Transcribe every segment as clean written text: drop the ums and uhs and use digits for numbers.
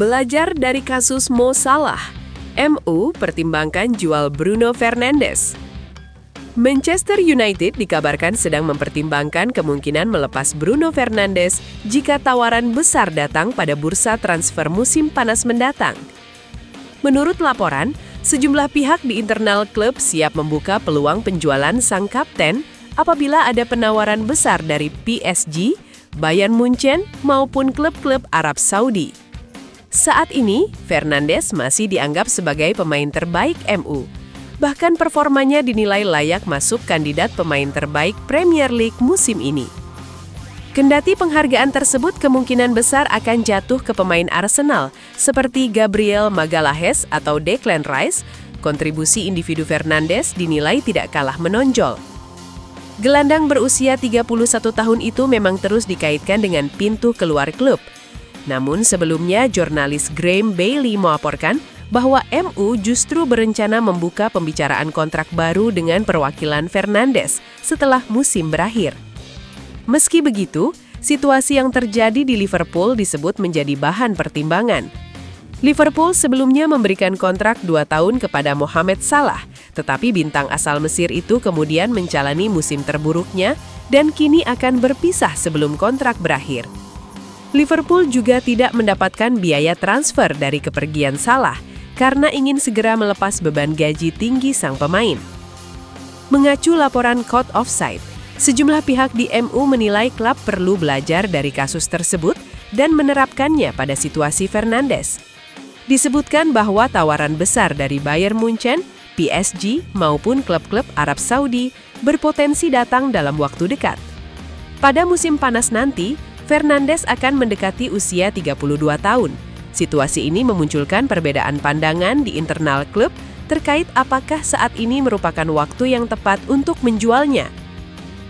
Belajar dari kasus Mo Salah, MU pertimbangkan jual Bruno Fernandes. Manchester United dikabarkan sedang mempertimbangkan kemungkinan melepas Bruno Fernandes jika tawaran besar datang pada bursa transfer musim panas mendatang. Menurut laporan, sejumlah pihak di internal klub siap membuka peluang penjualan sang kapten apabila ada penawaran besar dari PSG, Bayern Munchen, maupun klub-klub Arab Saudi. Saat ini, Fernandes masih dianggap sebagai pemain terbaik MU. Bahkan performanya dinilai layak masuk kandidat pemain terbaik Premier League musim ini. Kendati penghargaan tersebut kemungkinan besar akan jatuh ke pemain Arsenal seperti Gabriel Magalhaes atau Declan Rice, kontribusi individu Fernandes dinilai tidak kalah menonjol. Gelandang berusia 31 tahun itu memang terus dikaitkan dengan pintu keluar klub. Namun sebelumnya jurnalis Graham Bailey melaporkan bahwa MU justru berencana membuka pembicaraan kontrak baru dengan perwakilan Fernandes setelah musim berakhir. Meski begitu, situasi yang terjadi di Liverpool disebut menjadi bahan pertimbangan. Liverpool sebelumnya memberikan kontrak 2 tahun kepada Mohamed Salah, tetapi bintang asal Mesir itu kemudian menjalani musim terburuknya dan kini akan berpisah sebelum kontrak berakhir. Liverpool juga tidak mendapatkan biaya transfer dari kepergian Salah karena ingin segera melepas beban gaji tinggi sang pemain. Mengacu laporan Code Offside, sejumlah pihak di MU menilai klub perlu belajar dari kasus tersebut dan menerapkannya pada situasi Fernandes. Disebutkan bahwa tawaran besar dari Bayern Munchen, PSG, maupun klub-klub Arab Saudi berpotensi datang dalam waktu dekat. Pada musim panas nanti, Fernandes akan mendekati usia 32 tahun. Situasi ini memunculkan perbedaan pandangan di internal klub terkait apakah saat ini merupakan waktu yang tepat untuk menjualnya.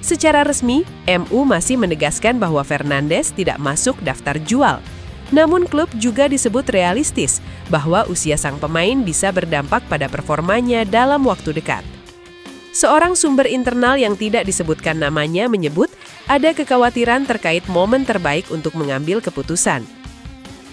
Secara resmi, MU masih menegaskan bahwa Fernandes tidak masuk daftar jual. Namun klub juga disebut realistis bahwa usia sang pemain bisa berdampak pada performanya dalam waktu dekat. Seorang sumber internal yang tidak disebutkan namanya menyebut ada kekhawatiran terkait momen terbaik untuk mengambil keputusan.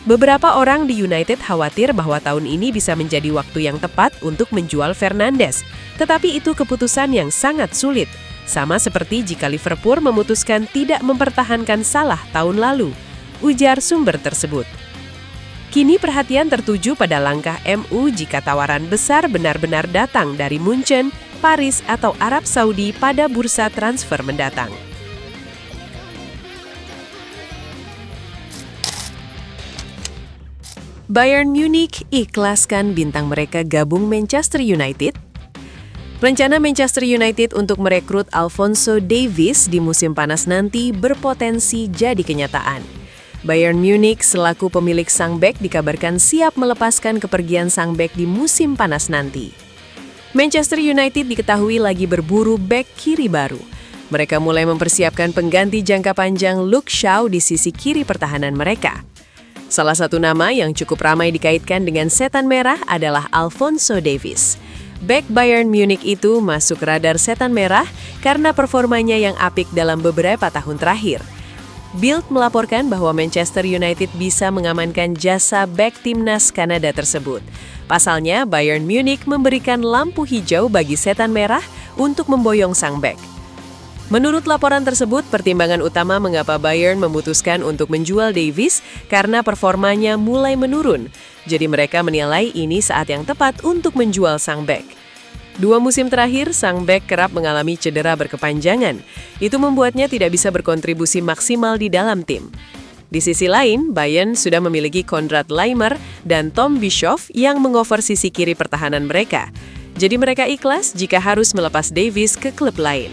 Beberapa orang di United khawatir bahwa tahun ini bisa menjadi waktu yang tepat untuk menjual Fernandes, tetapi itu keputusan yang sangat sulit, sama seperti jika Liverpool memutuskan tidak mempertahankan Salah tahun lalu, ujar sumber tersebut. Kini perhatian tertuju pada langkah MU jika tawaran besar benar-benar datang dari Munchen, Paris, atau Arab Saudi pada bursa transfer mendatang. Bayern Munich ikhlaskan bintang mereka gabung Manchester United. Rencana Manchester United untuk merekrut Alphonso Davies di musim panas nanti berpotensi jadi kenyataan. Bayern Munich selaku pemilik sang bek dikabarkan siap melepaskan kepergian sang bek di musim panas nanti. Manchester United diketahui lagi berburu bek kiri baru. Mereka mulai mempersiapkan pengganti jangka panjang Luke Shaw di sisi kiri pertahanan mereka. Salah satu nama yang cukup ramai dikaitkan dengan setan merah adalah Alphonso Davies. Bek Bayern Munich itu masuk radar setan merah karena performanya yang apik dalam beberapa tahun terakhir. Bild melaporkan bahwa Manchester United bisa mengamankan jasa bek timnas Kanada tersebut. Pasalnya, Bayern Munich memberikan lampu hijau bagi setan merah untuk memboyong sang bek. Menurut laporan tersebut, pertimbangan utama mengapa Bayern memutuskan untuk menjual Davies karena performanya mulai menurun. Jadi mereka menilai ini saat yang tepat untuk menjual sang bek. 2 musim terakhir, sang bek kerap mengalami cedera berkepanjangan. Itu membuatnya tidak bisa berkontribusi maksimal di dalam tim. Di sisi lain, Bayern sudah memiliki Konrad Laimer dan Tom Bischoff yang mengover sisi kiri pertahanan mereka. Jadi mereka ikhlas jika harus melepas Davies ke klub lain.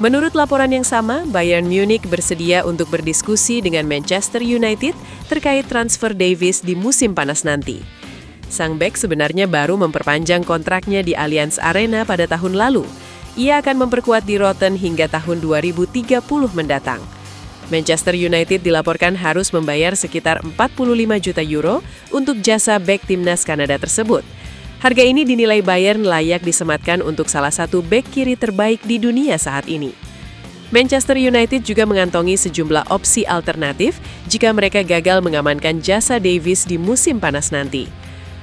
Menurut laporan yang sama, Bayern Munich bersedia untuk berdiskusi dengan Manchester United terkait transfer Davies di musim panas nanti. Sang bek sebenarnya baru memperpanjang kontraknya di Allianz Arena pada tahun lalu. Ia akan memperkuat di Rotten hingga tahun 2030 mendatang. Manchester United dilaporkan harus membayar sekitar 45 juta euro untuk jasa bek timnas Kanada tersebut. Harga ini dinilai Bayern layak disematkan untuk salah satu bek kiri terbaik di dunia saat ini. Manchester United juga mengantongi sejumlah opsi alternatif jika mereka gagal mengamankan jasa Davies di musim panas nanti.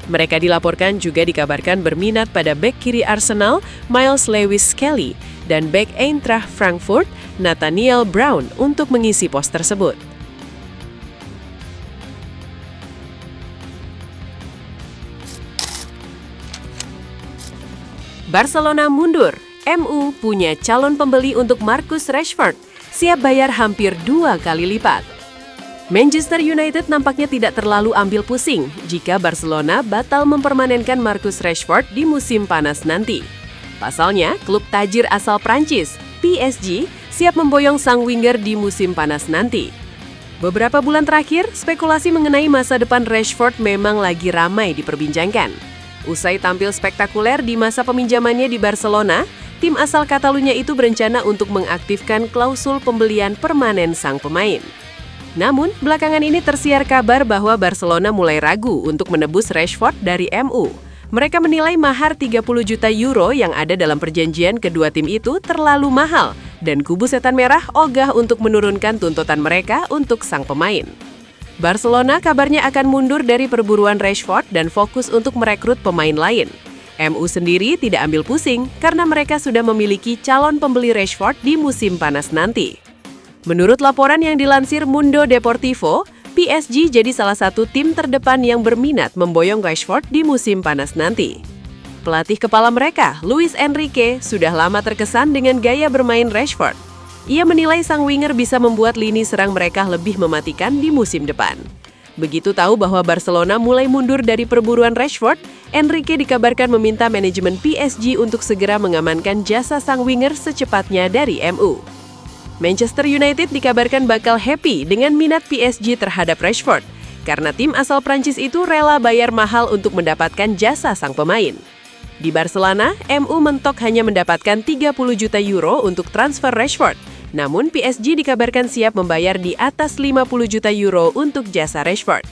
Mereka dilaporkan juga dikabarkan berminat pada bek kiri Arsenal, Miles Lewis-Skelly, dan bek Eintracht Frankfurt, Nathaniel Brown untuk mengisi pos tersebut. Barcelona mundur. MU punya calon pembeli untuk Marcus Rashford, siap bayar hampir 2 kali lipat. Manchester United nampaknya tidak terlalu ambil pusing jika Barcelona batal mempermanenkan Marcus Rashford di musim panas nanti. Pasalnya, klub tajir asal Prancis, PSG, siap memboyong sang winger di musim panas nanti. Beberapa bulan terakhir, spekulasi mengenai masa depan Rashford memang lagi ramai diperbincangkan. Usai tampil spektakuler di masa peminjamannya di Barcelona, tim asal Catalunya itu berencana untuk mengaktifkan klausul pembelian permanen sang pemain. Namun, belakangan ini tersiar kabar bahwa Barcelona mulai ragu untuk menebus Rashford dari MU. Mereka menilai mahar 30 juta euro yang ada dalam perjanjian kedua tim itu terlalu mahal, dan kubu setan merah ogah untuk menurunkan tuntutan mereka untuk sang pemain. Barcelona kabarnya akan mundur dari perburuan Rashford dan fokus untuk merekrut pemain lain. MU sendiri tidak ambil pusing karena mereka sudah memiliki calon pembeli Rashford di musim panas nanti. Menurut laporan yang dilansir Mundo Deportivo, PSG jadi salah satu tim terdepan yang berminat memboyong Rashford di musim panas nanti. Pelatih kepala mereka, Luis Enrique, sudah lama terkesan dengan gaya bermain Rashford. Ia menilai sang winger bisa membuat lini serang mereka lebih mematikan di musim depan. Begitu tahu bahwa Barcelona mulai mundur dari perburuan Rashford, Enrique dikabarkan meminta manajemen PSG untuk segera mengamankan jasa sang winger secepatnya dari MU. Manchester United dikabarkan bakal happy dengan minat PSG terhadap Rashford, karena tim asal Prancis itu rela bayar mahal untuk mendapatkan jasa sang pemain. Di Barcelona, MU mentok hanya mendapatkan 30 juta euro untuk transfer Rashford. Namun PSG dikabarkan siap membayar di atas 50 juta euro untuk jasa Rashford.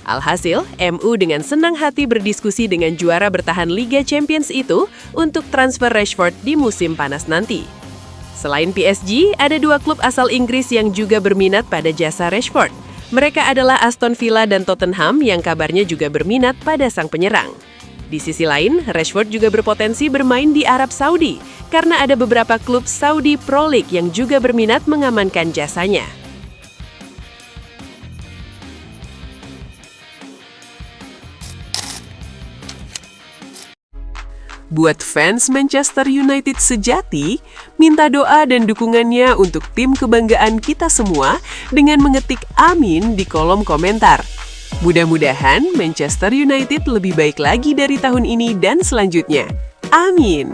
Alhasil, MU dengan senang hati berdiskusi dengan juara bertahan Liga Champions itu untuk transfer Rashford di musim panas nanti. Selain PSG, ada 2 klub asal Inggris yang juga berminat pada jasa Rashford. Mereka adalah Aston Villa dan Tottenham yang kabarnya juga berminat pada sang penyerang. Di sisi lain, Rashford juga berpotensi bermain di Arab Saudi karena ada beberapa klub Saudi Pro League yang juga berminat mengamankan jasanya. Buat fans Manchester United sejati, minta doa dan dukungannya untuk tim kebanggaan kita semua dengan mengetik amin di kolom komentar. Mudah-mudahan Manchester United lebih baik lagi dari tahun ini dan selanjutnya. Amin.